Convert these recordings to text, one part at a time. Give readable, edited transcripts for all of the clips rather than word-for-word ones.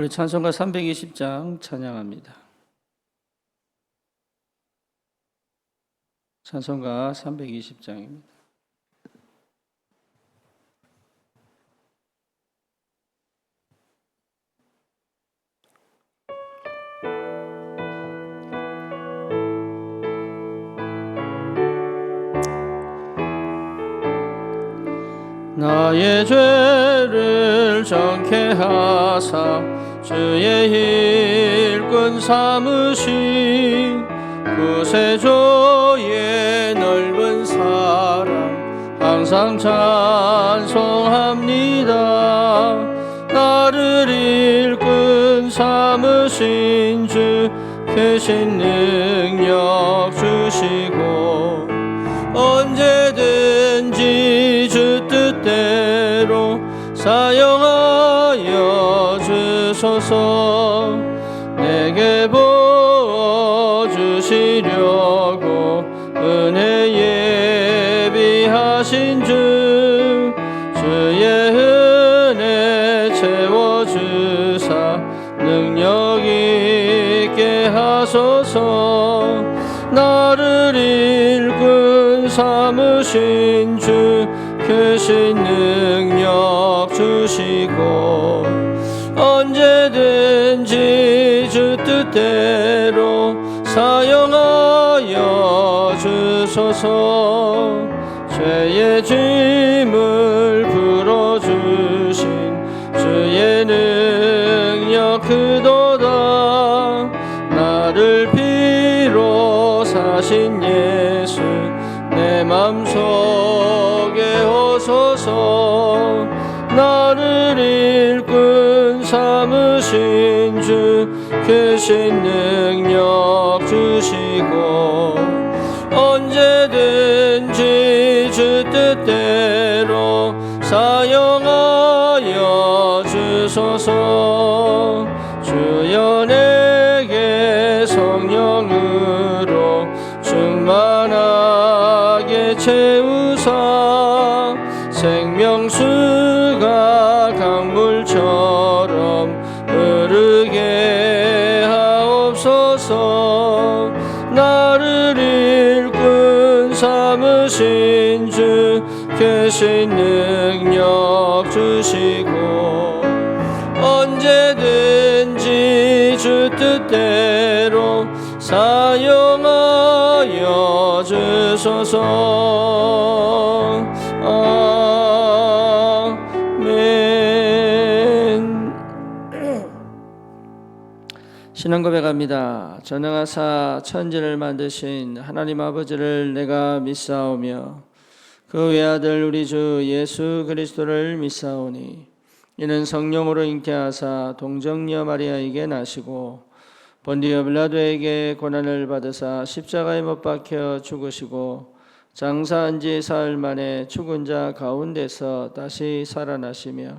우리 찬송가 320장 찬양합니다. 찬송가 320장입니다. 나의 죄를 정케 하사 주의 일꾼 삼으신 구세주의 넓은 사랑 항상 찬송합니다. 나를 일꾼 삼으신 주 크신 능력 주시고 언제든지 주 뜻대로 사용하여 주소서. 내게 부어주시려고 은혜 예비하신 주 주의 은혜 채워주사 능력 있게 하소서. 나를 일꾼 삼으신 주 크신 능력 주시고 언제든지 주 뜻대로 사용하여 주소서. 죄의 짐을 풀어주신 주의 능력 크도다. 나를 피로 사신 예수 내 맘속에 오소서. 나를 일꾼 삼으신 주 크신 능력 주시고 언제든지 주 뜻대로 사용하여 주소서. 주여 내게 성령으로 충만하게 채우사 생명수가 강물처럼 흐르게 하옵소서. 나를 일꾼 삼으신 주 크신 능력 주시고 언제든지 주 뜻대로 사용하여 주소서. 아멘. 신앙 고백합니다. 전능하사 천지를 만드신 하나님 아버지를 내가 믿사오며 그 외아들 우리 주 예수 그리스도를 믿사오니 이는 성령으로 잉태하사 동정녀 마리아에게 나시고 본디오 빌라도에게 고난을 받으사 십자가에 못 박혀 죽으시고 장사한 지 사흘 만에 죽은 자 가운데서 다시 살아나시며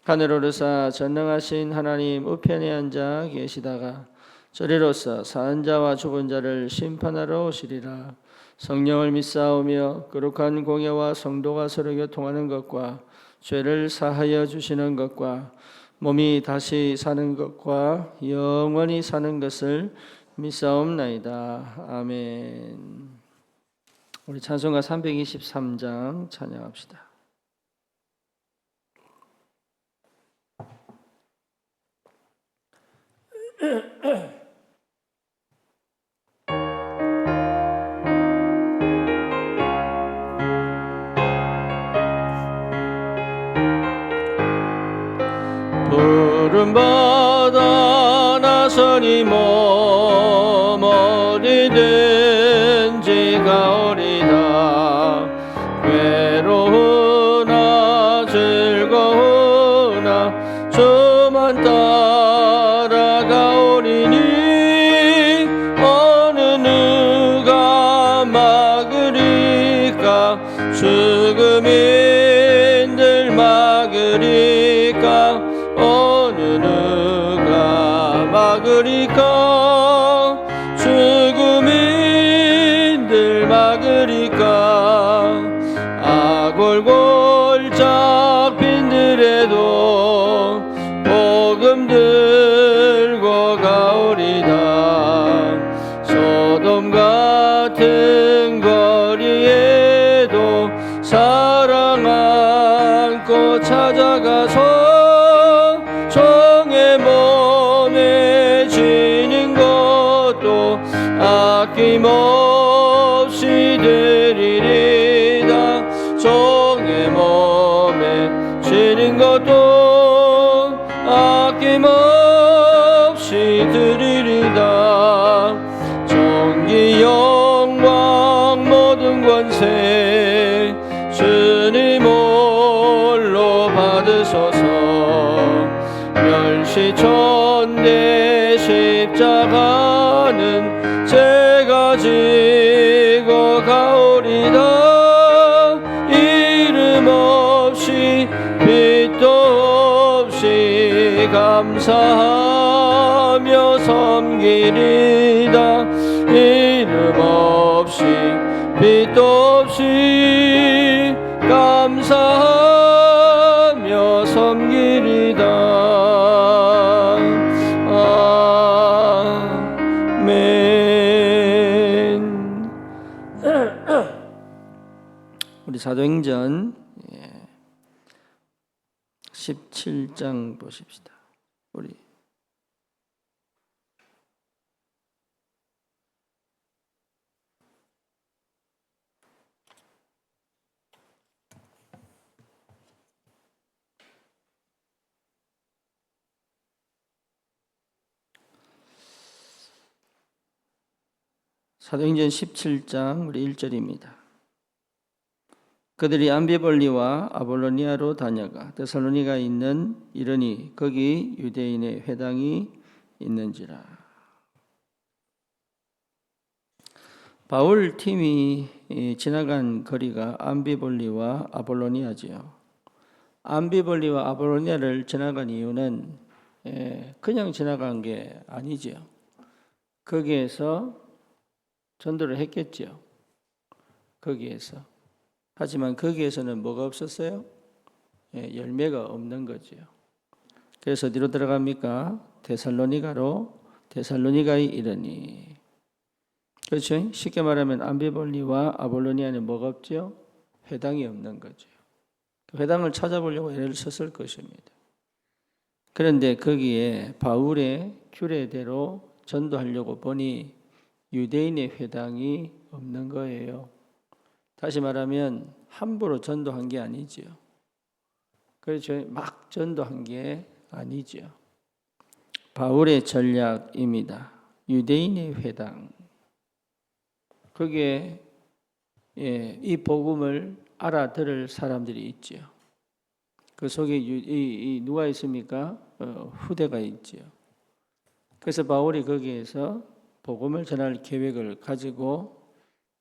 하늘 오르사 전능하신 하나님 우편에 앉아 계시다가 저리로서 사한 자와 죽은 자를 심판하러 오시리라. 성령을 믿사오며 거룩한 공예와 성도가 서로 교통하는 것과 죄를 사하여 주시는 것과 몸이 다시 사는 것과 영원히 사는 것을 믿사옵나이다. 아멘. 우리 찬송가 323장 찬양합시다. 푸른 바다 나서니 몸 어디든지 가오리다. 괴로우나 즐거우나 주만 따라가오리니 어느 누가 막으리까. 죽음인들 막으리까. 어느 누가 막으리까. 죽음인들 막으리까. 악골골 잡힌들에도 복음 가오리다. 소돔 같은 거리에도 사랑 안고 찾아가서 종의 몸에 지는 것도 아낌없이 드리리다. 종의 몸에 지는 것도 아낌없이 드리리다. 존귀 영광 모든 권세 주님 홀로 받으소서. 멸시천대 십자가는 제가 지고 가오리다. 이름 없이 빛도 없이 감사하며 섬기리다. 이름 없이 빛도 없이 감사하며 섬기리다. 아멘. 우리 사도행전 17장 보십시다. 우리 사도행전 17장 우리 1절입니다. 그들이 암비볼리와 아볼로니아로 다녀가 데살로니가에 있는 이르니 거기 유대인의 회당이 있는지라. 바울 팀이 지나간 거리가 암비볼리와 아볼로니아지요. 암비볼리와 아볼로니아를 지나간 이유는 그냥 지나간 게 아니지요. 거기에서 전도를 했겠지요. 거기에서. 하지만 거기에서는 뭐가 없었어요? 열매가 없는 거지요. 그래서 어디로 들어갑니까? 데살로니가에 이르니. 그렇죠? 쉽게 말하면 암비볼리와 아볼로니아는 뭐가 없죠? 회당이 없는 거죠. 회당을 찾아보려고 애를 썼을 것입니다. 그런데 거기에 바울의 규례대로 전도하려고 보니 유대인의 회당이 없는 거예요. 다시 말하면 함부로 전도한 게 아니지요. 그렇죠? 막 전도한 게 아니지요. 바울의 전략입니다. 유대인의 회당. 거기에 이 복음을 알아들을 사람들이 있지요. 그 속에 누가 있습니까? 후대가 있지요. 그래서 바울이 거기에서 복음을 전할 계획을 가지고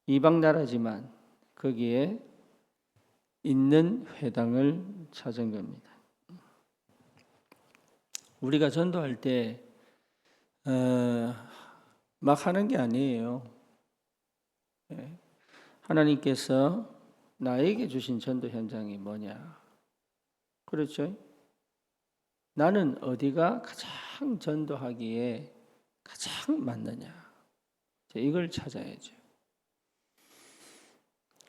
이방 나라지만 거기에 있는 회당을 찾은 겁니다. 우리가 전도할 때 막 하는 게 아니에요. 하나님께서 나에게 주신 전도 현장이 뭐냐? 그렇죠? 나는 어디가 가장 전도하기에 가장 맞느냐? 이걸 찾아야죠.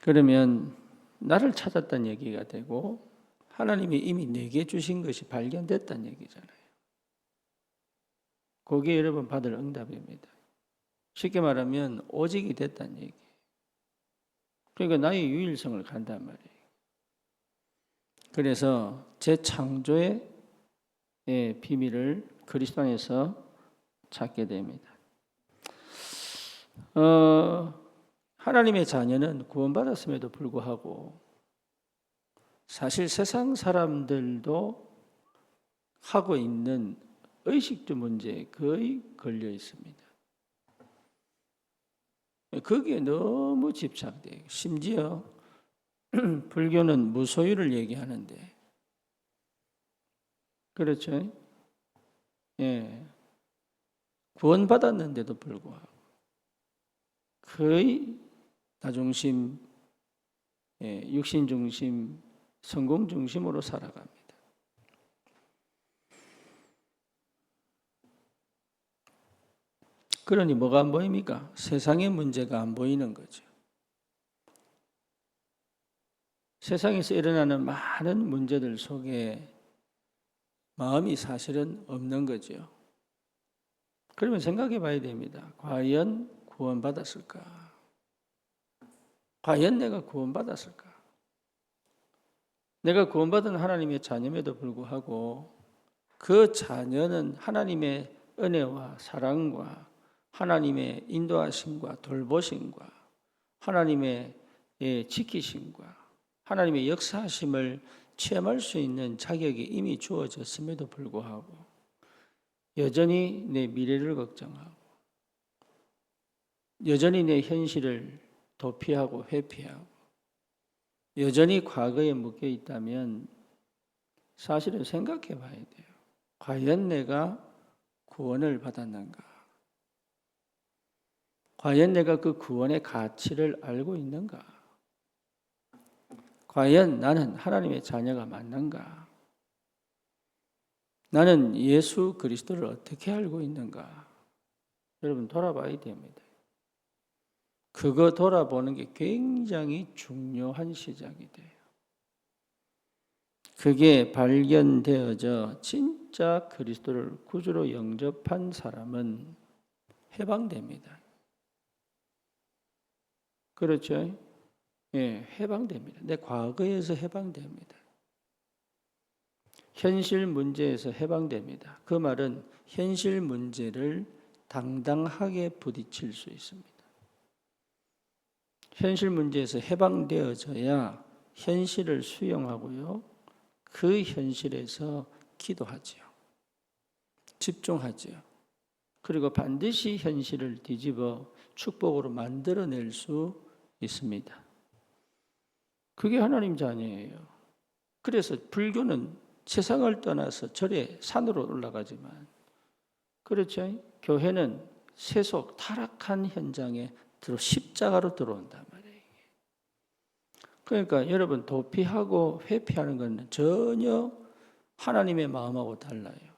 그러면 나를 찾았다는 얘기가 되고 하나님이 이미 내게 주신 것이 발견됐다는 얘기잖아요. 그게 여러분 받을 응답입니다. 쉽게 말하면 오직이 됐다는 얘기예요. 그러니까 나의 유일성을 간단 말이에요. 그래서 재창조의 비밀을 그리스도 안에서 찾게 됩니다. 하나님의 자녀는 구원받았음에도 불구하고 사실 세상 사람들도 하고 있는 의식주 문제에 거의 걸려 있습니다. 거기에 너무 집착돼요. 심지어 불교는 무소유를 얘기하는데 그렇죠? 예. 구원받았는데도 불구하고 거의 나중심, 육신중심, 성공중심으로 살아갑니다. 그러니 뭐가 안 보입니까? 세상의 문제가 안 보이는 거죠. 세상에서 일어나는 많은 문제들 속에 마음이 사실은 없는 거죠. 그러면 생각해 봐야 됩니다. 과연 구원받았을까? 과연 내가 구원받았을까? 내가 구원받은 하나님의 자녀임에도 불구하고 그 자녀는 하나님의 은혜와 사랑과 하나님의 인도하심과 돌보심과 하나님의 지키심과 하나님의 역사하심을 체험할 수 있는 자격이 이미 주어졌음에도 불구하고 여전히 내 미래를 걱정하고 여전히 내 현실을 도피하고 회피하고 여전히 과거에 묶여 있다면 사실은 생각해 봐야 돼요. 과연 내가 구원을 받았는가? 과연 내가 그 구원의 가치를 알고 있는가? 과연 나는 하나님의 자녀가 맞는가? 나는 예수 그리스도를 어떻게 알고 있는가? 여러분 돌아봐야 됩니다. 그거 돌아보는 게 굉장히 중요한 시작이 돼요. 그게 발견되어져 진짜 그리스도를 구주로 영접한 사람은 해방됩니다. 그렇죠? 예, 해방됩니다. 내 과거에서 해방됩니다. 현실 문제에서 해방됩니다. 그 말은 현실 문제를 당당하게 부딪힐 수 있습니다. 현실 문제에서 해방되어져야 현실을 수용하고요. 그 현실에서 기도하지요. 집중하지요. 그리고 반드시 현실을 뒤집어 축복으로 만들어낼 수 있습니다. 그게 하나님 자녀예요. 그래서 불교는 세상을 떠나서 절에 산으로 올라가지만 그렇죠. 교회는 세속 타락한 현장에 십자가로 들어온단 말이에요. 그러니까 여러분 도피하고 회피하는 건 전혀 하나님의 마음하고 달라요.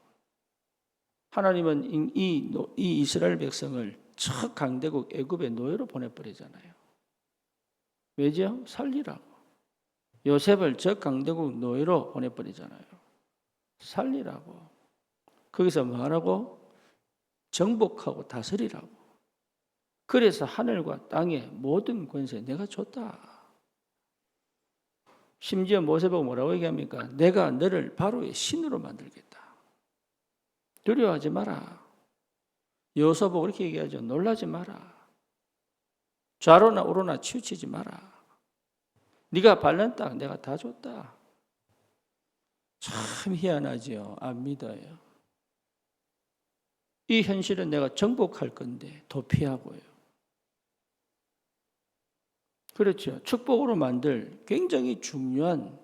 하나님은 이 이스라엘 백성을 저 강대국 애굽의 노예로 보내버리잖아요. 왜죠? 살리라고. 요셉을 저 강대국 노예로 보내버리잖아요. 살리라고. 거기서 뭐하라고? 정복하고 다스리라고. 그래서 하늘과 땅의 모든 권세 내가 줬다. 심지어 모세보고 뭐라고 얘기합니까? 내가 너를 바로의 신으로 만들겠다. 두려워하지 마라. 여호수아보고 그렇게 얘기하죠. 놀라지 마라. 좌로나 우로나 치우치지 마라. 네가 밟는 땅 내가 다 줬다. 참 희한하죠. 안 믿어요. 이 현실은 내가 정복할 건데 도피하고요. 그렇죠. 축복으로 만들 굉장히 중요한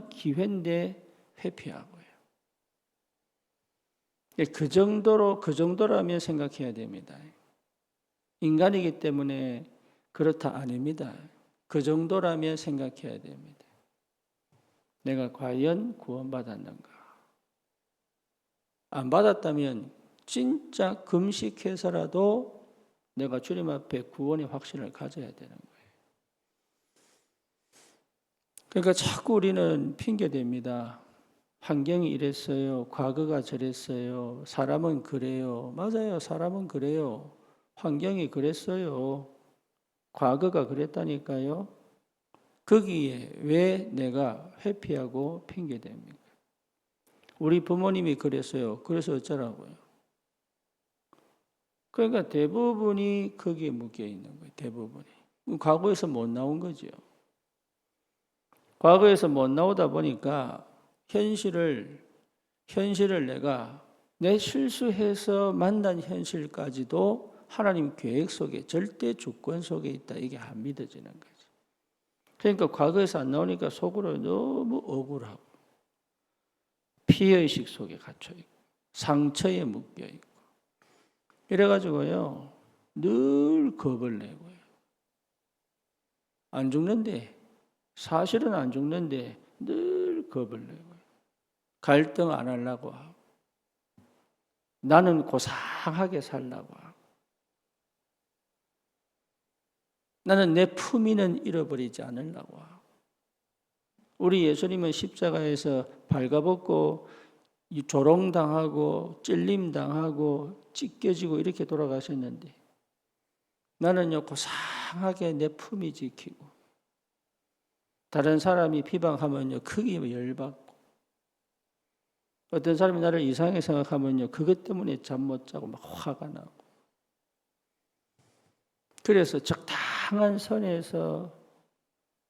기회인데 회피하고요. 그 정도라면 생각해야 됩니다. 인간이기 때문에 그렇다 아닙니다. 그 정도라면 생각해야 됩니다. 내가 과연 구원받았는가? 안 받았다면 진짜 금식해서라도 내가 주님 앞에 구원의 확신을 가져야 되는 거예요. 그러니까 자꾸 우리는 핑계댑니다. 환경이 이랬어요. 과거가 저랬어요. 사람은 그래요. 맞아요. 사람은 그래요. 환경이 그랬어요. 과거가 그랬다니까요. 거기에 왜 내가 회피하고 핑계댑니까? 우리 부모님이 그랬어요. 그래서 어쩌라고요? 그러니까 대부분이 거기에 묶여 있는 거예요. 대부분이. 과거에서 못 나온 거죠. 과거에서 못 나오다 보니까 현실을 내가 내 실수해서 만난 현실까지도 하나님 계획 속에 절대 주권 속에 있다. 이게 안 믿어지는 거죠. 그러니까 과거에서 안 나오니까 속으로 너무 억울하고 피해의식 속에 갇혀있고 상처에 묶여있고 이래가지고요 늘 겁을 내고요. 안 죽는데 사실은 안 죽는데 늘 겁을 내고요. 갈등 안 하려고 하고 나는 고상하게 살려고 하고 나는 내 품위는 잃어버리지 않으려고. 우리 예수님은 십자가에서 발가벗고 조롱당하고 찔림당하고 찢겨지고 이렇게 돌아가셨는데 나는요 고상하게 내 품위 지키고 다른 사람이 비방하면요 크게 열받고 어떤 사람이 나를 이상하게 생각하면요 그것 때문에 잠 못 자고 막 화가 나고 그래서 적당한 선에서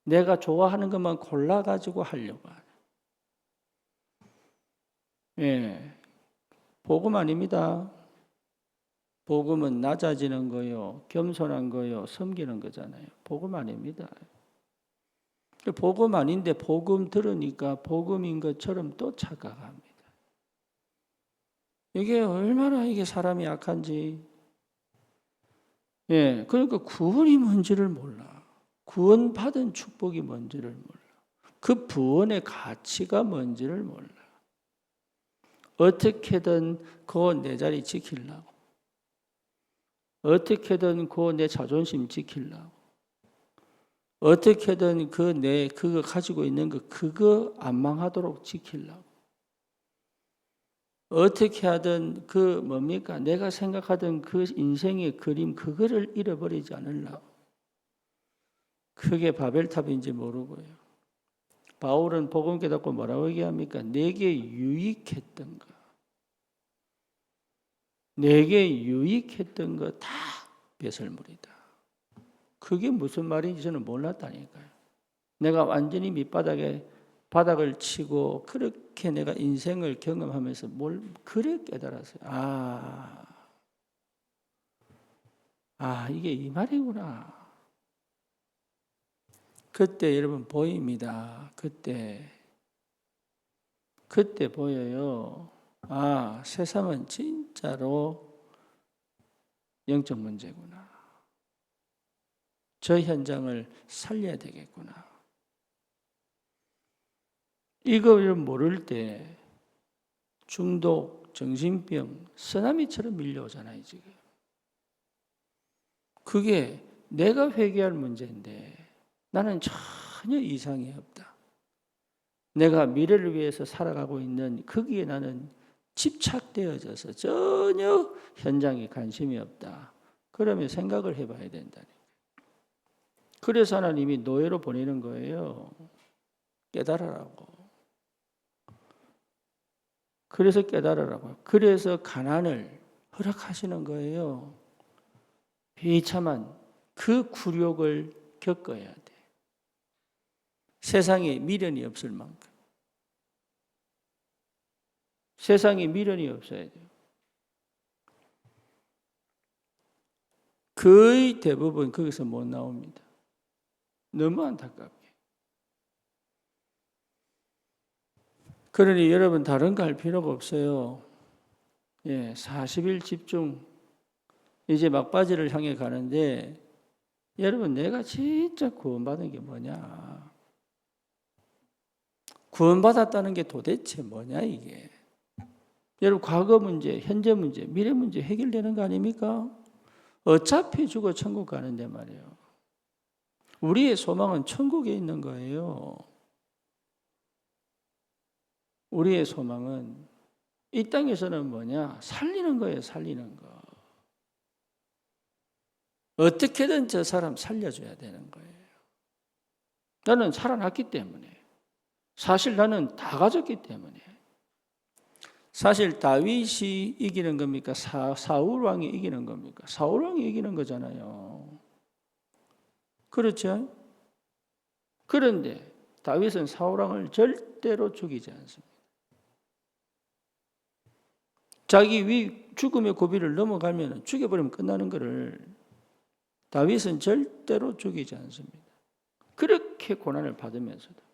내가 좋아하는 것만 골라가지고 하려고 하는. 예, 복음 아닙니다. 복음은 낮아지는 거요, 겸손한 거요, 섬기는 거잖아요. 복음 아닙니다. 복음 아닌데 복음 들으니까 복음인 것처럼 또 착각합니다. 이게 얼마나 이게 사람이 약한지. 예, 그러니까 구원이 뭔지를 몰라. 구원받은 축복이 뭔지를 몰라. 그 구원의 가치가 뭔지를 몰라. 어떻게든 그 내 자리 지키려고. 어떻게든 그 내 자존심 지키려고. 어떻게든 그거 가지고 있는 그거 안 망하도록 지키려고. 어떻게 하든 뭡니까? 내가 생각하던 그 인생의 그림, 그거를 잃어버리지 않으려고. 그게 바벨탑인지 모르고요. 바울은 복음 깨닫고 뭐라고 얘기합니까? 내게 유익했던 거. 내게 유익했던 거 다 배설물이다. 그게 무슨 말인지 저는 몰랐다니까요. 내가 완전히 바닥을 치고 그렇게 내가 인생을 경험하면서 그래 깨달았어요. 이게 이 말이구나. 그때 여러분 보입니다. 그때 보여요. 세상은 진짜로 영적 문제구나. 저 현장을 살려야 되겠구나. 이걸 모를 때 중독, 정신병, 쓰나미처럼 밀려오잖아요, 지금. 그게 내가 회개할 문제인데 나는 전혀 이상이 없다. 내가 미래를 위해서 살아가고 있는 거기에 나는 집착되어져서 전혀 현장에 관심이 없다. 그러면 생각을 해봐야 된다니까. 그래서 하나님이 노예로 보내는 거예요. 깨달으라고. 그래서 깨달으라고. 그래서 가난을 허락하시는 거예요. 비참한 그 굴욕을 겪어야 돼. 세상에 미련이 없을 만큼. 세상에 미련이 없어야 돼요. 거의 대부분 거기서 못 나옵니다. 너무 안타깝게. 그러니 여러분 다른 거 할 필요가 없어요. 40일 집중. 이제 막바지를 향해 가는데 여러분 내가 진짜 구원받은 게 뭐냐? 구원받았다는 게 도대체 뭐냐 이게? 여러분 과거 문제, 현재 문제, 미래 문제 해결되는 거 아닙니까? 어차피 죽어 천국 가는데 말이에요. 우리의 소망은 천국에 있는 거예요. 우리의 소망은 이 땅에서는 뭐냐? 살리는 거예요, 살리는 거. 어떻게든 저 사람 살려줘야 되는 거예요. 나는 살아났기 때문에. 사실 나는 다 가졌기 때문에. 사실 다윗이 이기는 겁니까? 사울 왕이 이기는 겁니까? 사울 왕이 이기는 거잖아요. 그렇죠? 그런데 다윗은 사울 왕을 절대로 죽이지 않습니다. 자기 죽음의 고비를 넘어가면 죽여버리면 끝나는 것을 다윗은 절대로 죽이지 않습니다. 그렇게 고난을 받으면서도.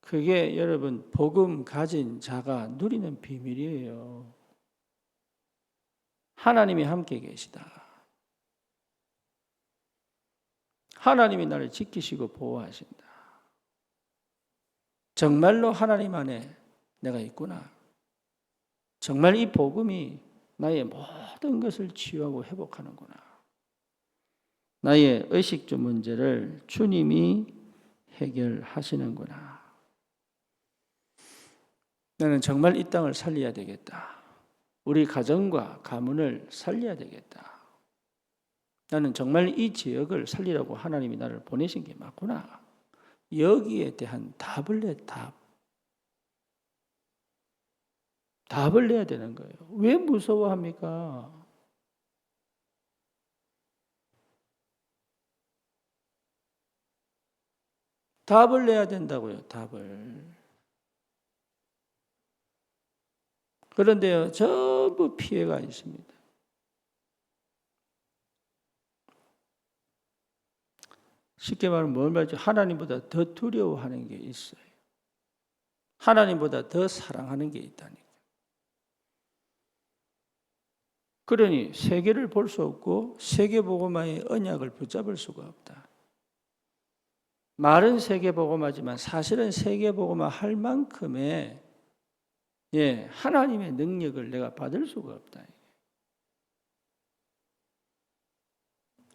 그게 여러분 복음 가진 자가 누리는 비밀이에요. 하나님이 함께 계시다. 하나님이 나를 지키시고 보호하신다. 정말로 하나님 안에 내가 있구나. 정말 이 복음이 나의 모든 것을 치유하고 회복하는구나. 나의 의식주 문제를 주님이 해결하시는구나. 나는 정말 이 땅을 살려야 되겠다. 우리 가정과 가문을 살려야 되겠다. 나는 정말 이 지역을 살리라고 하나님이 나를 보내신 게 맞구나. 여기에 대한 답을 내, 답을 내야 되는 거예요. 왜 무서워합니까? 답을 내야 된다고요, 답을. 그런데요, 전부 피해가 있습니다. 쉽게 말하면 뭘 말이죠? 하나님보다 더 두려워하는 게 있어요. 하나님보다 더 사랑하는 게 있다니까. 그러니 세계를 볼 수 없고 세계복음화의 언약을 붙잡을 수가 없다. 말은 세계복음화지만 사실은 세계복음화 할 만큼의 하나님의 능력을 내가 받을 수가 없다.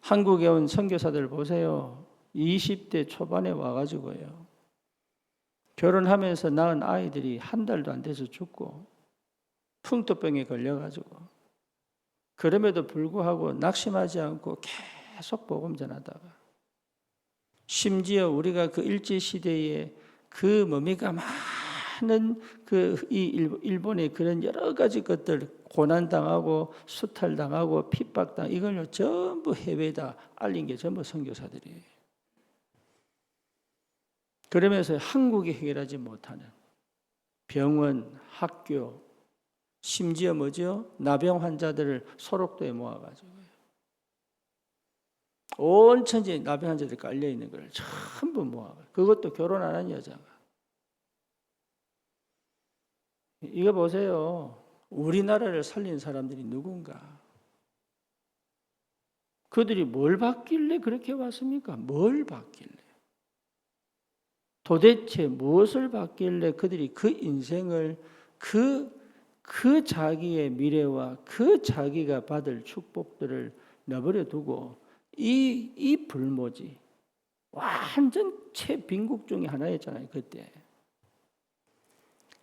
한국에 온 선교사들 보세요. 20대 초반에 와가지고요. 결혼하면서 낳은 아이들이 한 달도 안 돼서 죽고 풍토병에 걸려가지고 그럼에도 불구하고 낙심하지 않고 계속 복음 전하다가 심지어 우리가 그 일제시대에 그 뭡니까 많은 이 일본의 그런 여러 가지 것들 고난당하고 수탈당하고 핍박당 이걸요 전부 해외에다 알린 게 전부 선교사들이에요. 그러면서 한국이 해결하지 못하는 병원, 학교, 심지어 뭐죠? 나병 환자들을 소록도에 모아가지고 온 천지에 나병 환자들이 깔려 있는 걸 전부 모아가지고 그것도 결혼 안 한 여자가. 이거 보세요. 우리나라를 살린 사람들이 누군가? 그들이 뭘 받길래 그렇게 왔습니까? 뭘 받길래? 도대체 무엇을 받길래 그들이 그 인생을 그 자기의 미래와 그 자기가 받을 축복들을 내버려 두고 이 불모지 완전 최빈국 중에 하나였잖아요. 그때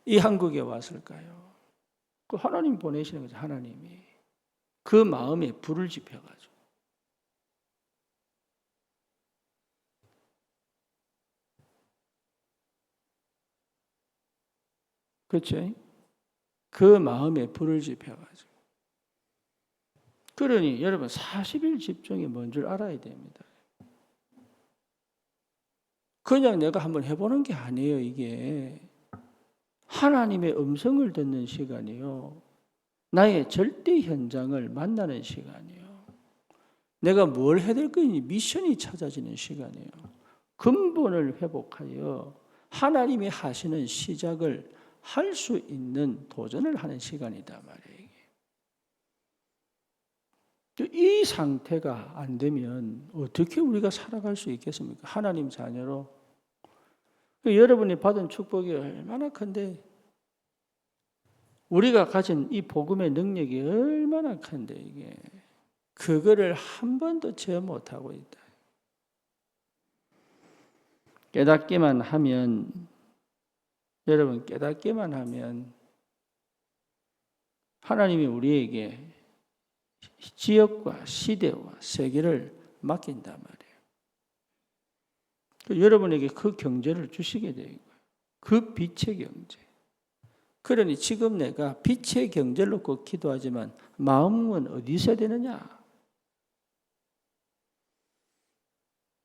이 한국에 왔을까요? 그 하나님 보내시는 거죠. 하나님이 그 마음에 불을 지펴가지고 그렇죠? 그 마음에 불을 지펴가지고 그러니 여러분 40일 집중이 뭔 줄 알아야 됩니다. 그냥 내가 한번 해보는 게 아니에요. 이게 하나님의 음성을 듣는 시간이요. 나의 절대 현장을 만나는 시간이요. 내가 뭘 해야 될 건지 미션이 찾아지는 시간이에요. 근본을 회복하여 하나님이 하시는 시작을 할 수 있는 도전을 하는 시간이다 말이에요. 이 상태가 안 되면 어떻게 우리가 살아갈 수 있겠습니까? 하나님 자녀로. 여러분이 받은 축복이 얼마나 큰데 우리가 가진 이 복음의 능력이 얼마나 큰데 이게 그거를 한 번도 제어 못하고 있다. 깨닫기만 하면 여러분 깨닫기만 하면 하나님이 우리에게 지역과 시대와 세계를 맡긴단 말이에요. 여러분에게 그 경제를 주시게 돼요. 그 빛의 경제. 그러니 지금 내가 빛의 경제를 놓고 기도하지만 마음은 어디서 되느냐?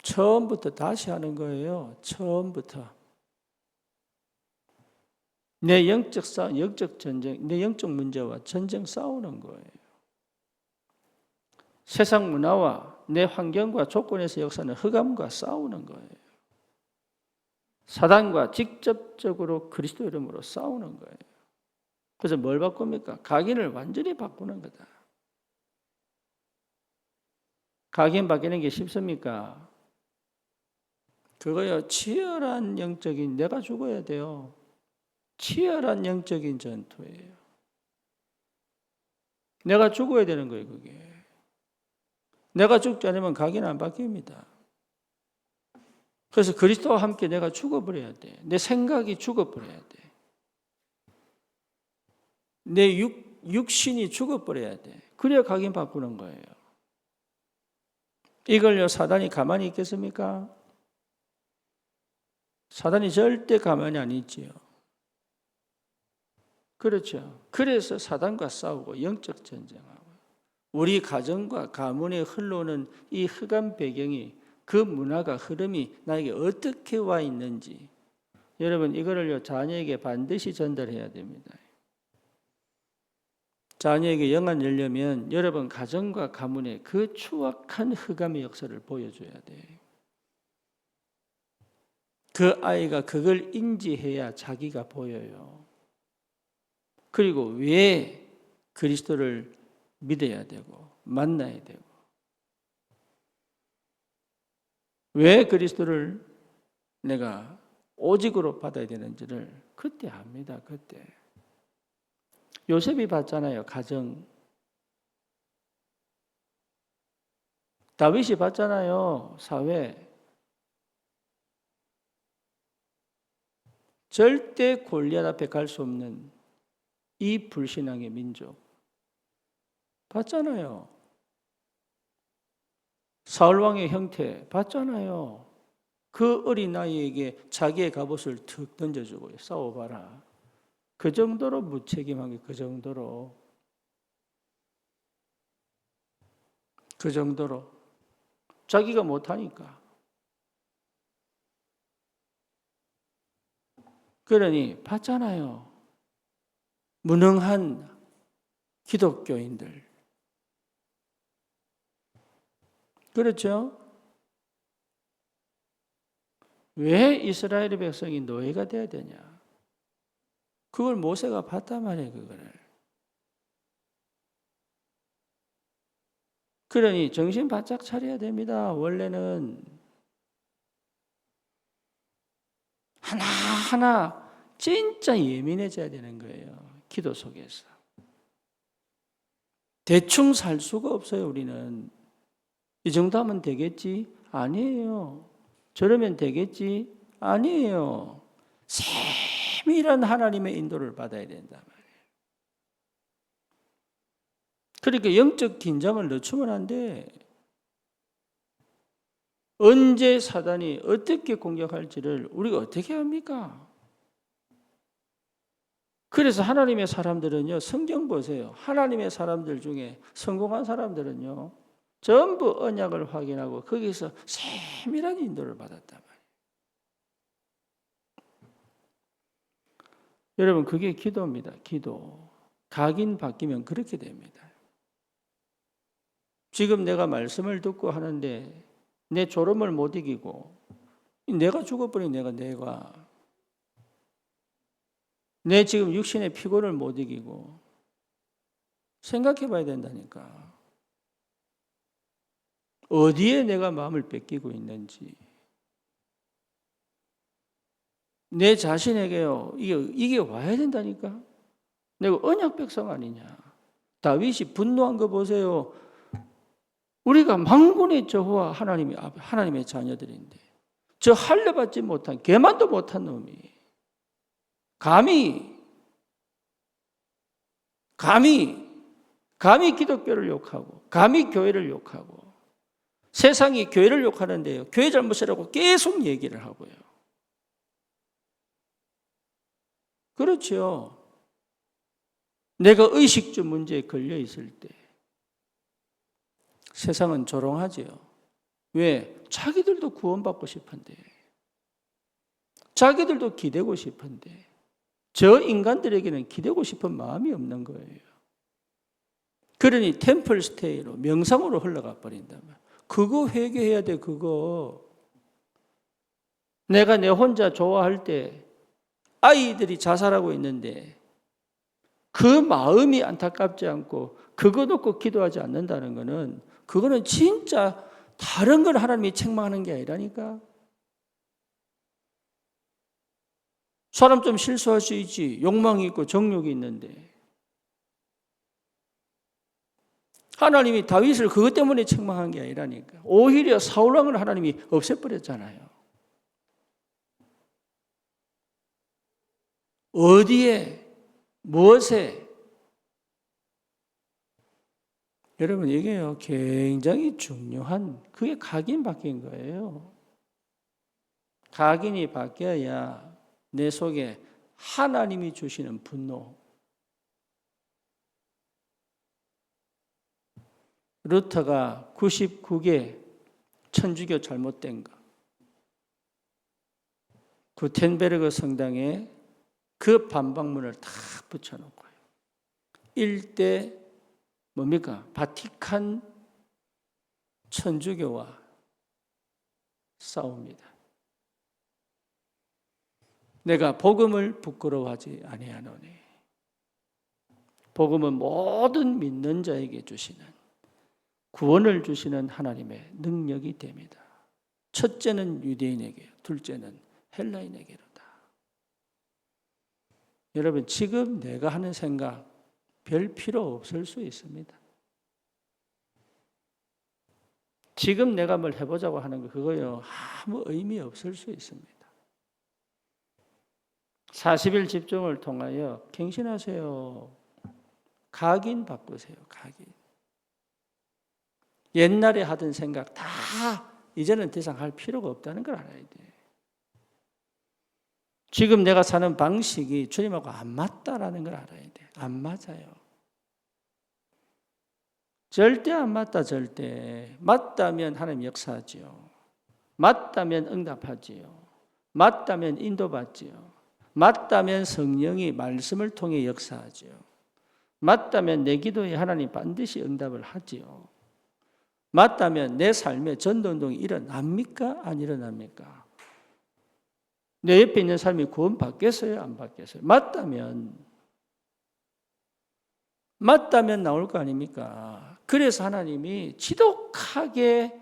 처음부터 다시 하는 거예요. 처음부터. 내 영적 전쟁, 내 영적 문제와 전쟁 싸우는 거예요. 세상 문화와 내 환경과 조건에서 역사는 흑암과 싸우는 거예요. 사단과 직접적으로 그리스도 이름으로 싸우는 거예요. 그래서 뭘 바꿉니까? 각인을 완전히 바꾸는 거다. 각인 바뀌는 게 쉽습니까? 그거요, 치열한 영적인, 내가 죽어야 돼요. 치열한 영적인 전투예요. 내가 죽어야 되는 거예요, 그게. 내가 죽지 않으면 가기는 안 바뀝니다. 그래서 그리스도와 함께 내가 죽어버려야 돼. 내 생각이 죽어버려야 돼. 내 육신이 죽어버려야 돼. 그래야 각인 바꾸는 거예요. 이걸요, 사단이 가만히 있겠습니까? 사단이 절대 가만히 안 있지요. 그렇죠. 그래서 사단과 싸우고 영적 전쟁하고 우리 가정과 가문에 흘러오는 이 흑암 배경이 그 문화가 흐름이 나에게 어떻게 와 있는지 여러분 이거를요 자녀에게 반드시 전달해야 됩니다. 자녀에게 영안 열려면 여러분 가정과 가문에 그 추악한 흑암의 역사를 보여줘야 돼요. 그 아이가 그걸 인지해야 자기가 보여요. 그리고 왜 그리스도를 믿어야 되고 만나야 되고 왜 그리스도를 내가 오직으로 받아야 되는지를 그때 압니다. 그때. 요셉이 봤잖아요. 가정. 다윗이 봤잖아요. 사회. 절대 골리앗 앞에 갈 수 없는 이 불신앙의 민족. 봤잖아요. 사울왕의 형태 봤잖아요. 그 어린 아이에게 자기의 갑옷을 툭 던져주고 싸워봐라. 그 정도로 무책임한 게 그 정도로 자기가 못하니까. 그러니 봤잖아요. 무능한 기독교인들. 그렇죠? 왜 이스라엘의 백성이 노예가 돼야 되냐? 그걸 모세가 봤단 말이에요, 그거를. 그러니 정신 바짝 차려야 됩니다. 원래는 하나하나 진짜 예민해져야 되는 거예요. 기도 속에서. 대충 살 수가 없어요, 우리는. 이 정도 하면 되겠지? 아니에요. 저러면 되겠지? 아니에요. 세밀한 하나님의 인도를 받아야 된단 말이에요. 그러니까 영적 긴장을 늦추면 안 돼. 언제 사단이 어떻게 공격할지를 우리가 어떻게 합니까? 그래서 하나님의 사람들은요, 성경 보세요. 하나님의 사람들 중에 성공한 사람들은요, 전부 언약을 확인하고 거기서 세밀한 인도를 받았단 말이에요. 여러분, 그게 기도입니다. 기도. 각인 바뀌면 그렇게 됩니다. 지금 내가 말씀을 듣고 하는데 내 졸음을 못 이기고 내가 죽어버린 내가 내 지금 육신의 피곤을 못 이기고 생각해 봐야 된다니까. 어디에 내가 마음을 뺏기고 있는지. 내 자신에게요. 이게 와야 된다니까. 내가 언약 백성 아니냐. 다윗이 분노한 거 보세요. 우리가 만군의 저호와 하나님의 자녀들인데 저 할례받지 못한 개만도 못한 놈이 감히 기독교를 욕하고 감히 교회를 욕하고 세상이 교회를 욕하는데요. 교회 잘못이라고 계속 얘기를 하고요. 그렇죠. 내가 의식주 문제에 걸려 있을 때 세상은 조롱하지요. 왜? 자기들도 구원받고 싶은데 자기들도 기대고 싶은데 저 인간들에게는 기대고 싶은 마음이 없는 거예요. 그러니 템플 스테이로 명상으로 흘러가 버린단 말이에요. 그거 회개해야 돼. 그거 내가 내 혼자 좋아할 때 아이들이 자살하고 있는데 그 마음이 안타깝지 않고 그거 놓고 기도하지 않는다는 거는 그거는 진짜 다른 걸 하나님이 책망하는 게 아니라니까. 사람 좀 실수할 수 있지. 욕망이 있고 정욕이 있는데 하나님이 다윗을 그것 때문에 책망한 게 아니라니까. 오히려 사울왕을 하나님이 없애버렸잖아요. 어디에, 무엇에? 여러분, 이게요, 굉장히 중요한, 그게 각인 바뀐 거예요. 각인이 바뀌어야 내 속에 하나님이 주시는 분노. 루터가 99개 천주교 잘못된 거. 구텐베르그 성당에 그 반박문을 다 붙여놓고요. 일대 뭡니까? 바티칸 천주교와 싸웁니다. 내가 복음을 부끄러워하지 아니하노니. 복음은 모든 믿는 자에게 주시는, 구원을 주시는 하나님의 능력이 됩니다. 첫째는 유대인에게, 둘째는 헬라인에게로다. 여러분, 지금 내가 하는 생각 별 필요 없을 수 있습니다. 지금 내가 뭘 해보자고 하는 거 그거요, 아무 의미 없을 수 있습니다. 40일 집중을 통하여 갱신하세요. 각인 바꾸세요. 각인. 옛날에 하던 생각 다 이제는 더 이상 할 필요가 없다는 걸 알아야 돼. 지금 내가 사는 방식이 주님하고 안 맞다라는 걸 알아야 돼. 안 맞아요. 절대 안 맞다, 절대. 맞다면 하나님 역사하지요. 맞다면 응답하지요. 맞다면 인도받지요. 맞다면 성령이 말씀을 통해 역사하지요. 맞다면 내 기도에 하나님 반드시 응답을 하지요. 맞다면 내 삶의 전도운동이 일어납니까? 안 일어납니까? 내 옆에 있는 사람이 구원 받겠어요? 안 받겠어요? 맞다면 나올 거 아닙니까? 그래서 하나님이 지독하게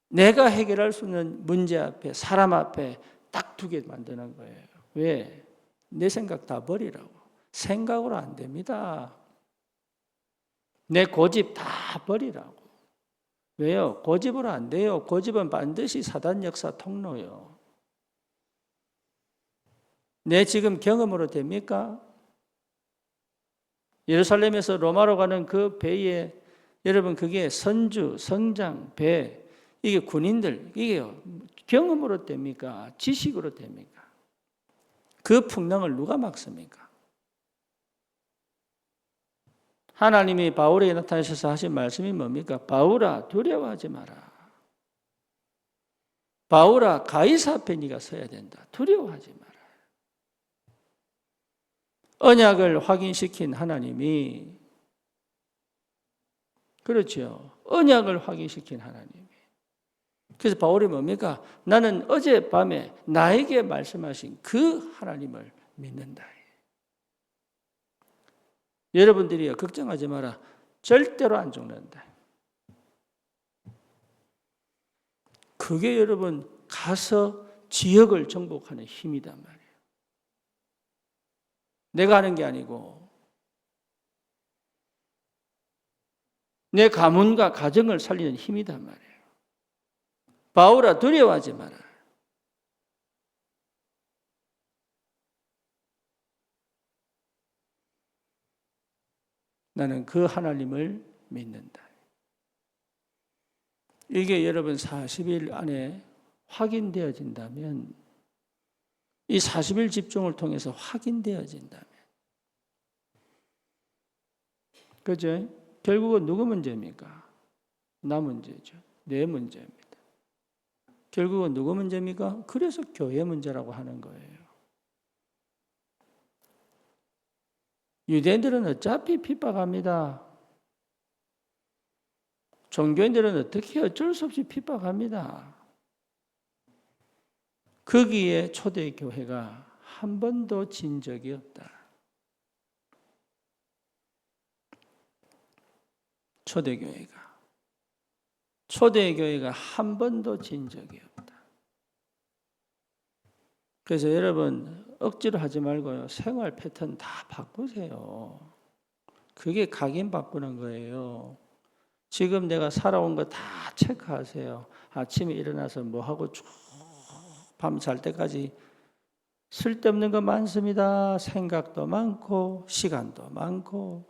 내가 해결할 수 있는 문제 앞에, 사람 앞에 딱 두 개 만드는 거예요. 왜? 내 생각 다 버리라고. 생각으로 안 됩니다. 내 고집 다 버리라고. 왜요? 고집으로 안 돼요. 고집은 반드시 사단 역사 통로요. 내 지금 경험으로 됩니까? 예루살렘에서 로마로 가는 그 배에 여러분 그게 선주, 성장, 배 이게 군인들 이게 경험으로 됩니까? 지식으로 됩니까? 그 풍랑을 누가 막습니까? 하나님이 바울에게 나타나셔서 하신 말씀이 뭡니까? 바울아 두려워하지 마라. 바울아 가이사 앞에 네가 서야 된다. 두려워하지 마라. 언약을 확인시킨 하나님이 그렇죠. 언약을 확인시킨 하나님이. 그래서 바울이 뭡니까? 나는 어젯밤에 나에게 말씀하신 그 하나님을 믿는다. 여러분들이 걱정하지 마라. 절대로 안 죽는다. 그게 여러분 가서 지역을 정복하는 힘이단 말이에요. 내가 하는 게 아니고 내 가문과 가정을 살리는 힘이단 말이에요. 바울아 두려워하지 마라. 나는 그 하나님을 믿는다. 이게 여러분 40일 안에 확인되어진다면 이 40일 집중을 통해서 확인되어진다면 그죠? 결국은 누구 문제입니까? 나 문제죠. 내 문제입니다. 결국은 누구 문제입니까? 그래서 교회 문제라고 하는 거예요. 유대인들은 어차피 핍박합니다. 종교인들은 어떻게 어쩔 수 없이 핍박합니다. 거기에 초대교회가 한 번도 진 적이 없다. 초대교회가 한 번도 진 적이 없다. 그래서 여러분 억지로 하지 말고요. 생활 패턴 다 바꾸세요. 그게 각인 바꾸는 거예요. 지금 내가 살아온 거 다 체크하세요. 아침에 일어나서 뭐 하고 쭉 밤 잘 때까지 쓸데없는 거 많습니다. 생각도 많고 시간도 많고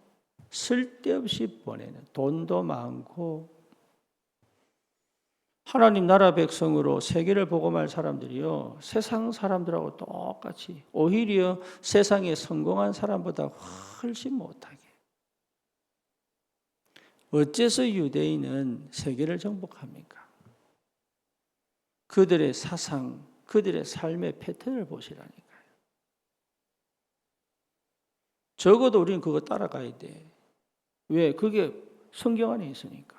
쓸데없이 보내는 돈도 많고. 하나님 나라 백성으로 세계를 복음할 사람들이요, 세상 사람들하고 똑같이 오히려 세상에 성공한 사람보다 훨씬 못하게. 어째서 유대인은 세계를 정복합니까? 그들의 사상, 그들의 삶의 패턴을 보시라니까요. 적어도 우리는 그거 따라가야 돼. 왜? 그게 성경 안에 있으니까.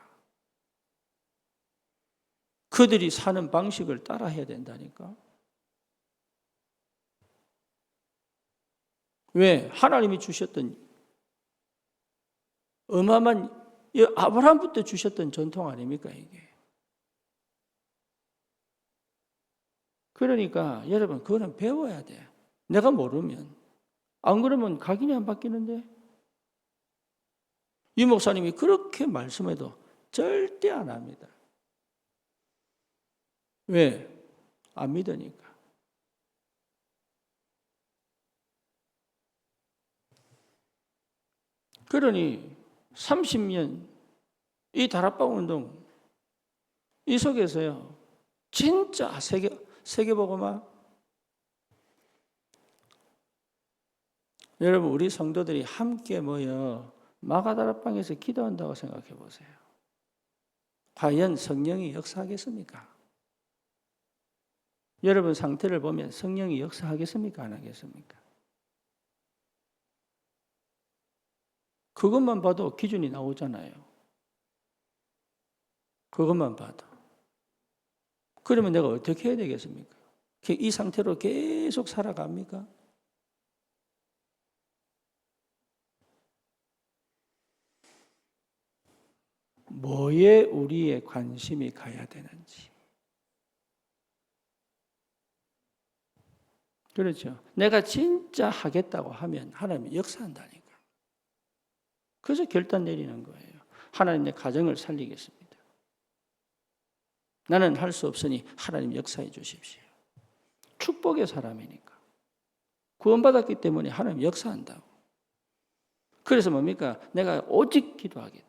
그들이 사는 방식을 따라해야 된다니까. 왜? 하나님이 주셨던 어마어마한 아브라함부터 주셨던 전통 아닙니까 이게. 그러니까 여러분 그거는 배워야 돼. 내가 모르면. 안 그러면 각인이 안 바뀌는데. 이 목사님이 그렇게 말씀해도 절대 안 합니다. 왜? 안 믿으니까. 그러니 30년 이 다락방 운동 이 속에서요, 진짜 세계복음화. 여러분 우리 성도들이 함께 모여 마가다락방에서 기도한다고 생각해 보세요. 과연 성령이 역사하겠습니까? 여러분 상태를 보면 성령이 역사하겠습니까? 안 하겠습니까? 그것만 봐도 기준이 나오잖아요. 그것만 봐도. 그러면 내가 어떻게 해야 되겠습니까? 이 상태로 계속 살아갑니까? 뭐에 우리의 관심이 가야 되는지. 그렇죠. 내가 진짜 하겠다고 하면 하나님이 역사한다니까. 그래서 결단 내리는 거예요. 하나님 내 가정을 살리겠습니다. 나는 할 수 없으니 하나님 역사해 주십시오. 축복의 사람이니까. 구원받았기 때문에 하나님 역사한다고. 그래서 뭡니까? 내가 오직 기도하겠다.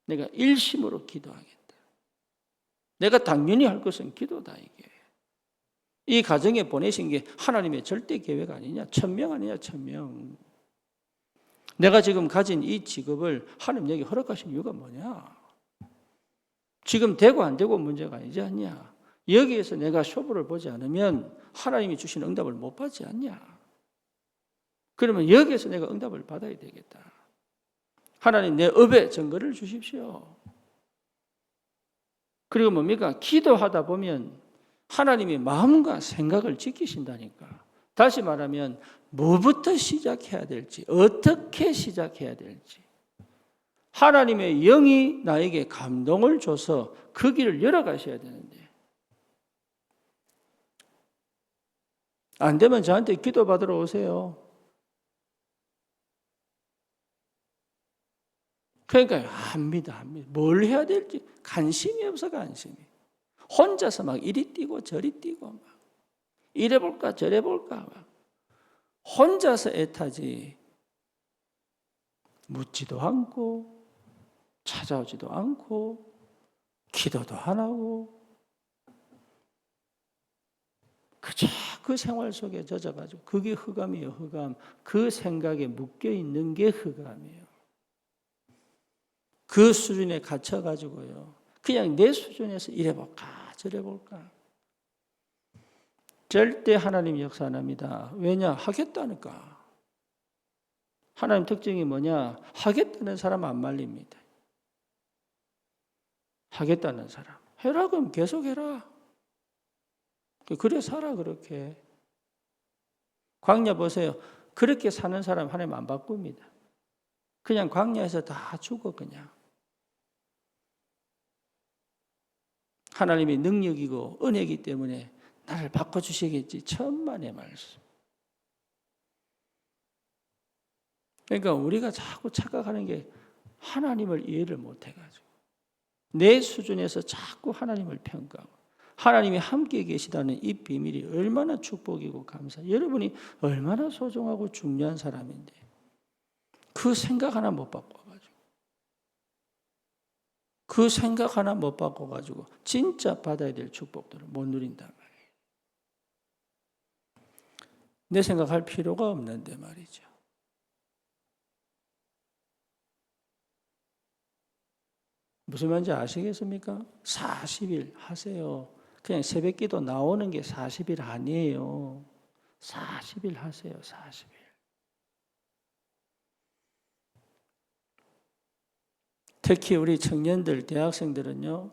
내가 일심으로 기도하겠다. 내가 당연히 할 것은 기도다 이게. 이 가정에 보내신 게 하나님의 절대 계획 아니냐? 천명 아니냐? 천명. 내가 지금 가진 이 직업을 하나님에게 허락하신 이유가 뭐냐? 지금 되고 안 되고 문제가 아니지 않냐? 여기에서 내가 쇼부를 보지 않으면 하나님이 주신 응답을 못 받지 않냐? 그러면 여기에서 내가 응답을 받아야 되겠다. 하나님 내 업에 증거를 주십시오. 그리고 뭡니까? 기도하다 보면 하나님이 마음과 생각을 지키신다니까. 다시 말하면 뭐부터 시작해야 될지, 어떻게 시작해야 될지. 하나님의 영이 나에게 감동을 줘서 그 길을 열어가셔야 되는데 안 되면 저한테 기도받으러 오세요. 그러니까 합니다. 뭘 해야 될지 관심이 없어. 관심이. 혼자서 막 이리 뛰고 저리 뛰고 막 이래 볼까 저래 볼까 막 혼자서 애타지 묻지도 않고 찾아오지도 않고 기도도 안 하고 그저 그 생활 속에 젖어가지고 그게 흑암이에요. 흑암. 그 생각에 묶여있는 게 흑암이에요. 그 수준에 갇혀가지고요. 그냥 내 수준에서 이래 볼까 저래 볼까. 절대 하나님 역사 안 합니다. 왜냐? 하겠다니까. 하나님 특징이 뭐냐? 하겠다는 사람 안 말립니다. 하겠다는 사람. 해라 그럼 계속 해라. 그래 살아 그렇게. 광야 보세요. 그렇게 사는 사람 하나님 안 바꿉니다. 그냥 광야에서 다 죽어 그냥. 하나님의 능력이고 은혜이기 때문에 나를 바꿔주시겠지. 천만의 말씀. 그러니까 우리가 자꾸 착각하는 게 하나님을 이해를 못해가지고 내 수준에서 자꾸 하나님을 평가하고 하나님이 함께 계시다는 이 비밀이 얼마나 축복이고 여러분이 얼마나 소중하고 중요한 사람인데 그 생각 하나 못 바꿔가지고 그 생각 하나 못 바꿔가지고 진짜 받아야 될 축복들을 못 누린단 말이에요. 내 생각할 필요가 없는데 말이죠. 무슨 말인지 아시겠습니까? 40일 하세요. 그냥 새벽기도 나오는 게 40일 아니에요. 40일 하세요. 40일. 특히 우리 청년들, 대학생들은요.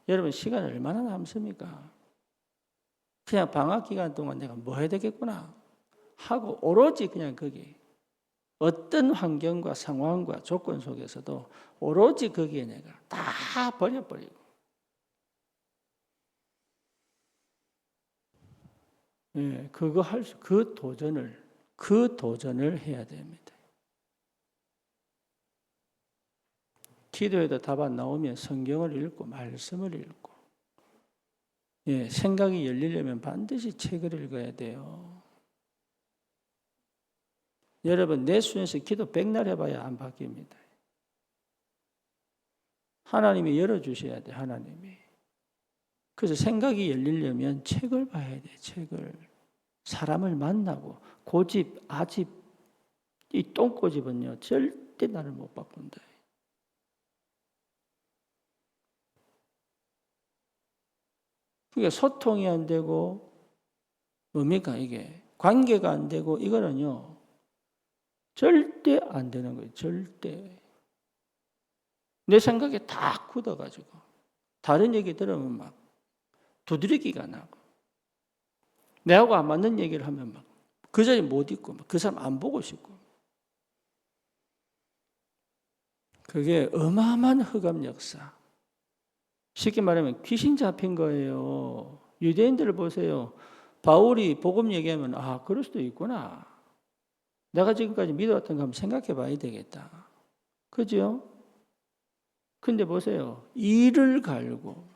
여러분 시간 얼마나 남습니까? 그냥 방학 기간 동안 내가 뭐 해야 되겠구나 하고 오로지 그냥 거기 어떤 환경과 상황과 조건 속에서도 오로지 거기에 내가 다 버려버리고 그거 그 도전을 해야 됩니다. 기도에도 답 안 나오면 성경을 읽고 말씀을 읽고 생각이 열리려면 반드시 책을 읽어야 돼요. 여러분 내 수준에서 기도 백날 해봐야 안 바뀝니다. 하나님이 열어주셔야 돼. 하나님이. 그래서 생각이 열리려면 책을 봐야 돼. 책을. 사람을 만나고 고집, 아집, 이 똥꼬집은요 절대 나를 못 바꾼다. 그러니까 소통이 안 되고 뭡니까 이게 관계가 안 되고 이거는요 절대 안 되는 거예요. 절대. 내 생각에 다 굳어가지고 다른 얘기 들으면 막 두드리기가 나고 내하고 안 맞는 얘기를 하면 막 그 자리에 못 있고 그 사람 안 보고 싶고 그게 어마어마한 흑암 역사. 쉽게 말하면 귀신 잡힌 거예요. 유대인들을 보세요. 바울이 복음 얘기하면 그럴 수도 있구나. 내가 지금까지 믿어왔던 거 한번 생각해 봐야 되겠다. 그죠? 근데 보세요. 이를 갈고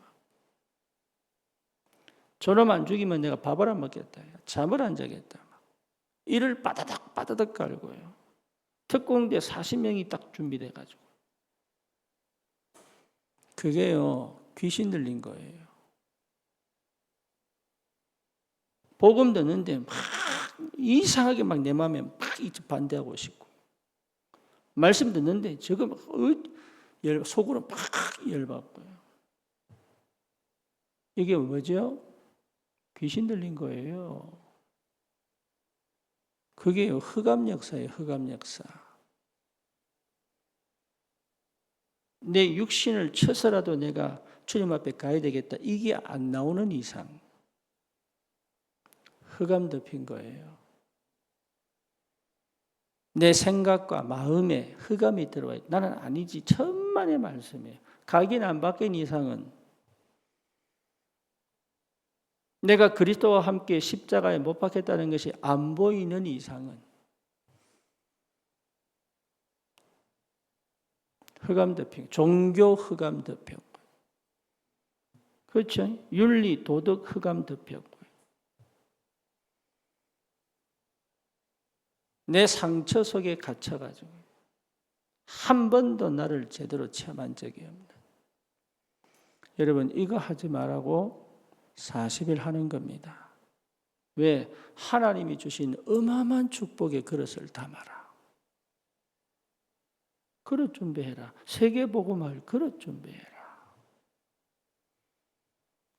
저놈 안 죽이면 내가 밥을 안 먹겠다. 잠을 안 자겠다. 이를 빠다닥 갈고요. 특공대 40명이 딱 준비돼 가지고 그게요. 귀신 들린 거예요. 복음 듣는데 막 이상하게 막 내 마음에 막 반대하고 싶고 말씀 듣는데 저거 막 속으로 막 열받고요. 이게 뭐죠? 귀신 들린 거예요. 그게 흑암 역사예요. 흑암 역사. 내 육신을 쳐서라도 내가 주님 앞에 가야 되겠다. 이게 안 나오는 이상 흑암 덮인 거예요. 내 생각과 마음에 흑암이 들어와요. 나는 아니지. 천만의 말씀이에요. 각인 안 바뀐 이상은 내가 그리스도와 함께 십자가에 못 박혔다는 것이 안 보이는 이상은 흑암 덮인, 종교 흑암 덮였고, 그렇죠? 윤리, 도덕 흑암 덮였고, 내 상처 속에 갇혀가지고 한 번도 나를 제대로 체험한 적이 없는. 여러분 이거 하지 말라고 40일 하는 겁니다. 왜? 하나님이 주신 어마어마한 축복의 그릇을 담아라. 그릇 준비해라. 세계복음할 그릇 준비해라.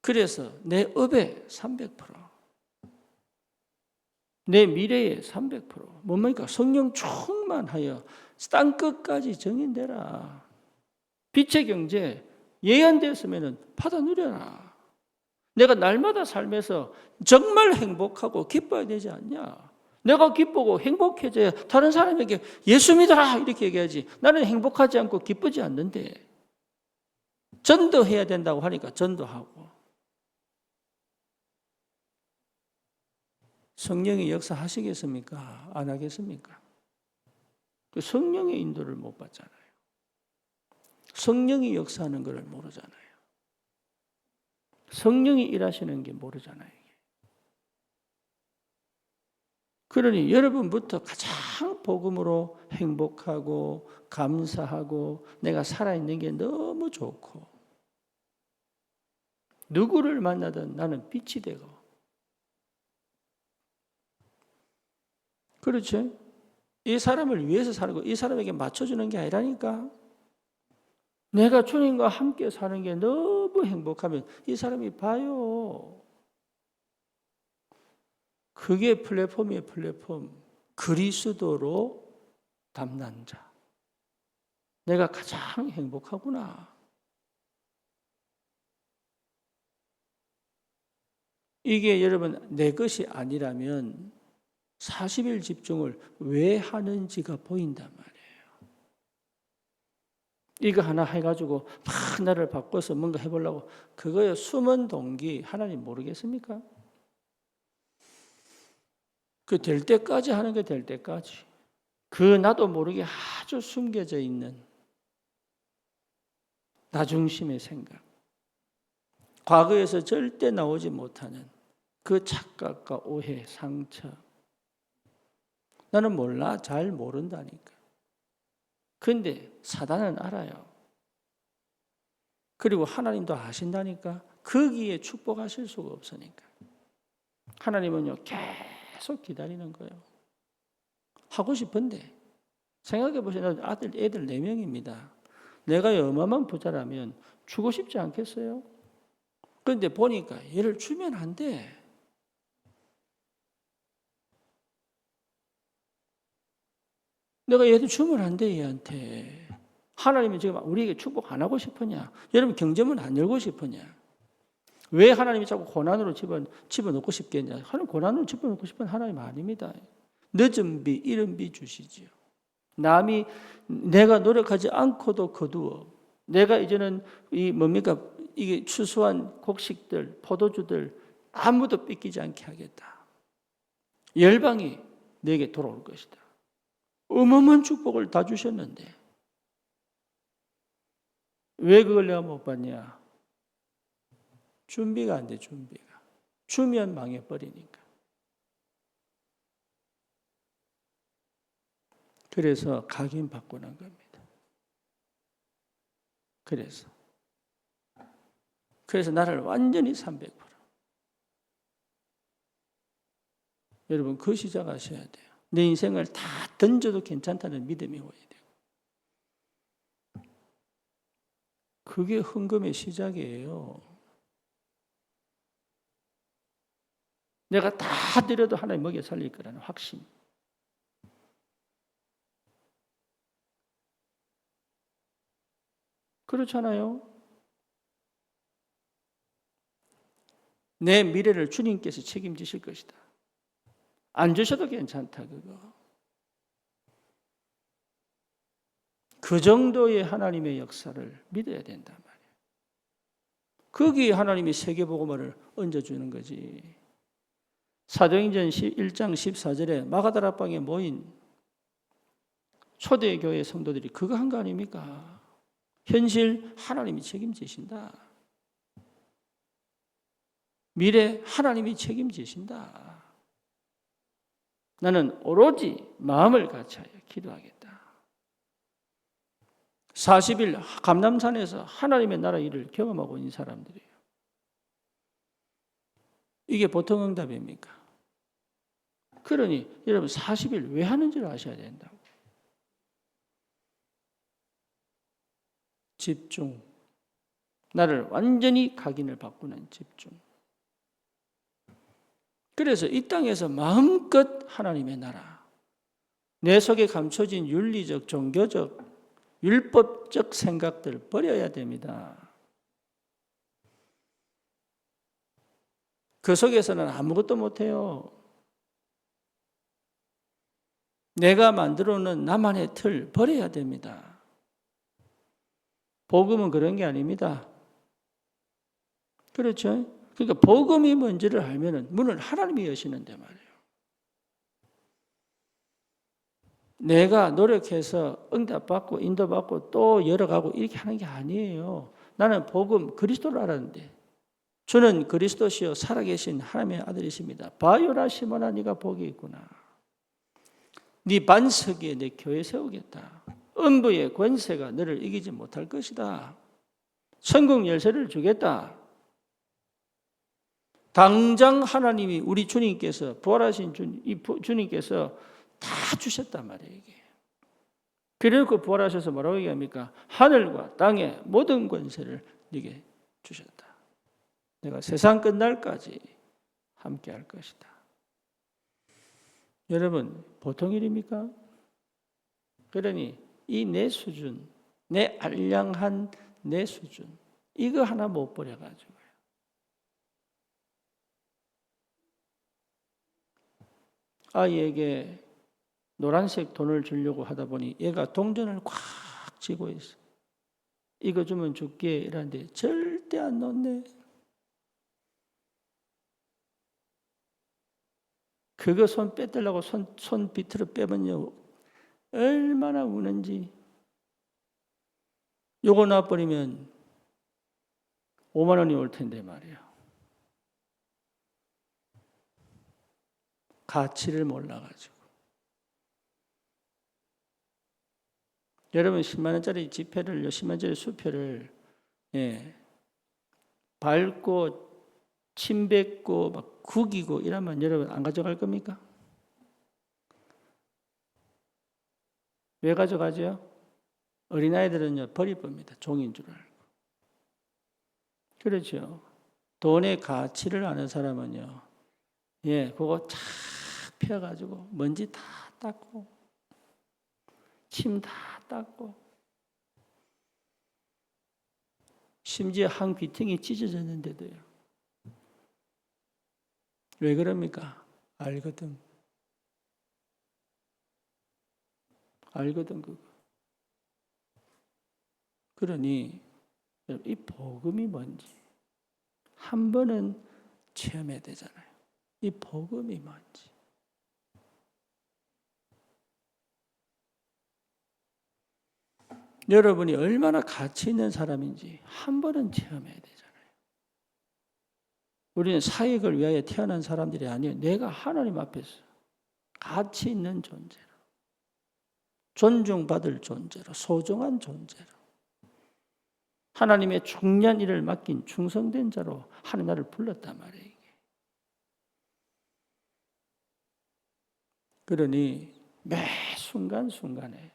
그래서 내 업에 300%, 내 미래에 300%, 뭡니까? 성령 충만하여 땅끝까지 정인되라. 빛의 경제 예언되었으면 받아 누려라. 내가 날마다 삶에서 정말 행복하고 기뻐야 되지 않냐? 내가 기쁘고 행복해져야 다른 사람에게 예수 믿어라 이렇게 얘기하지. 나는 행복하지 않고 기쁘지 않는데 전도해야 된다고 하니까 전도하고. 성령이 역사하시겠습니까? 안 하겠습니까? 그 성령의 인도를 못 받잖아요. 성령이 역사하는 것을 모르잖아요. 성령이 일하시는 게 모르잖아요. 그러니 여러분부터 가장 복음으로 행복하고 감사하고 내가 살아있는 게 너무 좋고 누구를 만나든 나는 빛이 되고 그렇죠? 이 사람을 위해서 살고 이 사람에게 맞춰주는 게 아니라니까. 내가 주님과 함께 사는 게 너무 행복하면 이 사람이 봐요. 그게 플랫폼이에요, 플랫폼. 그리스도로 담난 자. 내가 가장 행복하구나. 이게 여러분 내 것이 아니라면 40일 집중을 왜 하는지가 보인단 말이에요. 이거 하나 해가지고 막 나를 바꿔서 뭔가 해보려고 그거에 숨은 동기 하나님 모르겠습니까? 그 될 때까지 하는 게 될 때까지 그 나도 모르게 아주 숨겨져 있는 나 중심의 생각 과거에서 절대 나오지 못하는 그 착각과 오해, 상처 나는 몰라 잘 모른다니까. 그런데 사단은 알아요. 그리고 하나님도 아신다니까. 거기에 축복하실 수가 없으니까. 하나님은요 계속 기다리는 거예요. 하고 싶은데 생각해 보세요. 애들 4명입니다. 내가 어마어마한 부자라면 주고 싶지 않겠어요? 그런데 보니까 얘를 주면 안 돼. 내가 얘들 주면 안 돼, 얘한테. 하나님이 지금 우리에게 축복 안 하고 싶으냐? 여러분 경제문 안 열고 싶으냐? 왜 하나님이 자꾸 고난으로 집어넣고 싶겠냐? 하나님 고난으로 집어넣고 싶은 하나님 아닙니다. 늦은 비, 이른 비 주시지요. 남이 내가 노력하지 않고도 거두어. 내가 이제는 이게 추수한 곡식들, 포도주들 아무도 뺏기지 않게 하겠다. 열방이 내게 돌아올 것이다. 어마어마한 축복을 다 주셨는데 왜 그걸 내가 못 받냐? 준비가 안 돼, 준비가. 주면 망해버리니까. 그래서 각인바꾸는 겁니다. 그래서 나를 완전히 300%. 여러분 그 시작하셔야 돼요. 내 인생을 다 던져도 괜찮다는 믿음이 오야 돼요. 그게 헌금의 시작이에요. 내가 다 드려도 하나님 먹여 살릴 거라는 확신. 그렇잖아요. 내 미래를 주님께서 책임지실 것이다. 안 주셔도 괜찮다 그거. 그 정도의 하나님의 역사를 믿어야 된단 말이에요. 거기에 하나님이 세계복음화를 얹어주는 거지. 사도행전 1장 14절에 마가다락방에 모인 초대교회 성도들이 그거 한 거 아닙니까? 현실 하나님이 책임지신다. 미래 하나님이 책임지신다. 나는 오로지 마음을 같이하여 기도하겠다. 40일 감람산에서 하나님의 나라 일을 경험하고 있는 사람들이에요. 이게 보통 응답입니까? 그러니 여러분 40일 왜 하는지를 아셔야 된다고. 집중. 나를 완전히 각인을 바꾸는 집중. 그래서 이 땅에서 마음껏 하나님의 나라, 내 속에 감춰진 윤리적, 종교적, 율법적 생각들 버려야 됩니다. 그 속에서는 아무것도 못해요. 내가 만들어 놓은 나만의 틀 버려야 됩니다. 복음은 그런 게 아닙니다. 그렇죠? 그러니까 복음이 뭔지를 알면은 문을 하나님이 여시는데 말이에요. 내가 노력해서 응답받고 인도받고 또 열어가고 이렇게 하는 게 아니에요. 나는 복음 그리스도를 알았는데 주는 그리스도시요 살아계신 하나님의 아들이십니다. 바요라 시몬아 네가 복이 있구나. 네 반석에 내 교회 세우겠다. 음부의 권세가 너를 이기지 못할 것이다. 천국 열쇠를 주겠다. 당장 하나님이 우리 주님께서 부활하신 주님께서 다 주셨단 말이에요. 이게. 그리고 부활하셔서 뭐라고 얘기합니까? 하늘과 땅의 모든 권세를 네게 주셨다. 내가 세상 끝날까지 함께 할 것이다. 여러분 보통 일입니까? 그러니 이 내 수준, 내 알량한 내 수준 이거 하나 못 버려가지고요. 아이에게 노란색 돈을 주려고 하다 보니 얘가 동전을 꽉 쥐고 있어. 이거 주면 줄게 이러는데 절대 안 놓네. 그거 손 빼달라고 손 비틀어 빼면요 얼마나 우는지. 요거 놔버리면 5만 원이 올 텐데 말이에요. 가치를 몰라가지고. 여러분 10만 원짜리 지폐를 10만 원짜리 수표를 밟고 침 뱉고 막 구기고 이러면 여러분 안 가져갈 겁니까? 왜 가져가죠? 어린아이들은요 버릴 겁니다. 종인 줄 알고. 그렇죠. 돈의 가치를 아는 사람은요 그거 착 펴가지고 먼지 다 닦고 침 다 닦고 심지어 한 귀퉁이 찢어졌는데도요. 왜 그럽니까? 알거든. 알거든 그거. 그러니 이 복음이 뭔지 한 번은 체험해야 되잖아요. 이 복음이 뭔지. 여러분이 얼마나 가치 있는 사람인지 한 번은 체험해야 되잖아요. 우리는 사역을 위하여 태어난 사람들이 아니에요. 내가 하나님 앞에서 가치 있는 존재로, 존중받을 존재로, 소중한 존재로, 하나님의 중요한 일을 맡긴 충성된 자로 하나님 나를 불렀단 말이에요. 그러니 매 순간순간에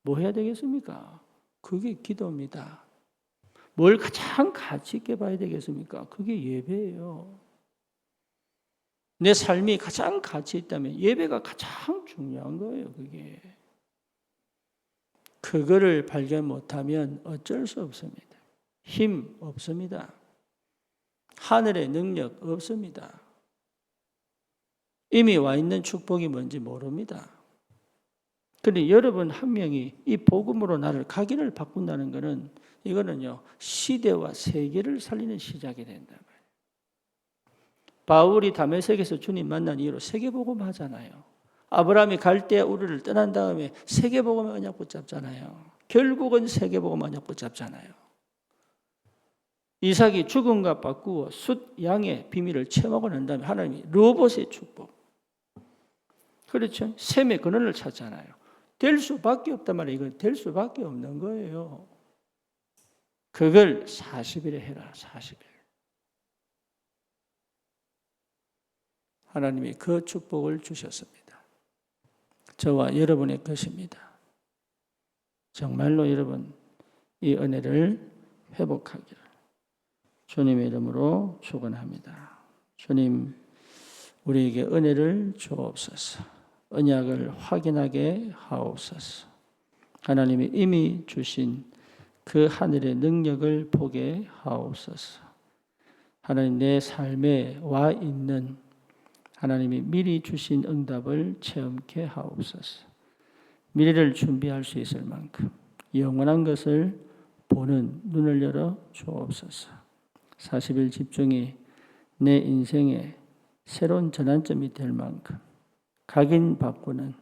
뭐 해야 되겠습니까? 그게 기도입니다. 뭘 가장 가치 있게 봐야 되겠습니까? 그게 예배예요. 내 삶이 가장 가치 있다면 예배가 가장 중요한 거예요. 그게. 그거를 발견 못하면 어쩔 수 없습니다. 힘 없습니다. 하늘의 능력 없습니다. 이미 와 있는 축복이 뭔지 모릅니다. 그런데 여러분 한 명이 이 복음으로 나를 각인을 바꾼다는 것은 이거는요 시대와 세계를 살리는 시작이 된다. 바울이 다메섹에서 주님 만난 이후로 세계복음 하잖아요. 아브라함이 갈대아 우르를 떠난 다음에 세계복음 언약 붙잡잖아요. 결국은 세계복음 언약 붙잡잖아요. 이삭이 죽음과 바꾸어 숫 양의 비밀을 체험하고 난 다음에 하나님이 로봇의 축복. 그렇죠. 셈의 근원을 찾잖아요. 될 수밖에 없단 말이에요. 이건 될 수밖에 없는 거예요. 그걸 40일에 해라. 40일. 하나님이 그 축복을 주셨습니다. 저와 여러분의 것입니다. 정말로 여러분 이 은혜를 회복하기를 주님의 이름으로 축원합니다. 주님 우리에게 은혜를 주옵소서. 언약을 확인하게 하옵소서. 하나님이 이미 주신 그 하늘의 능력을 보게 하옵소서. 하나님 내 삶에 와 있는 하나님이 미리 주신 응답을 체험케 하옵소서. 미래를 준비할 수 있을 만큼 영원한 것을 보는 눈을 열어 주옵소서. 40일 집중이 내 인생의 새로운 전환점이 될 만큼 각인 바꾸는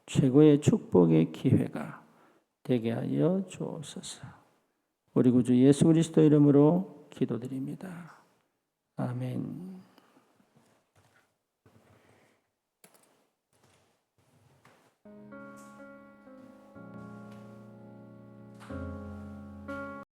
최고의 축복의 기회가 되게 하여 주옵소서. 우리 구주 예수 그리스도 이름으로 기도드립니다. 아멘.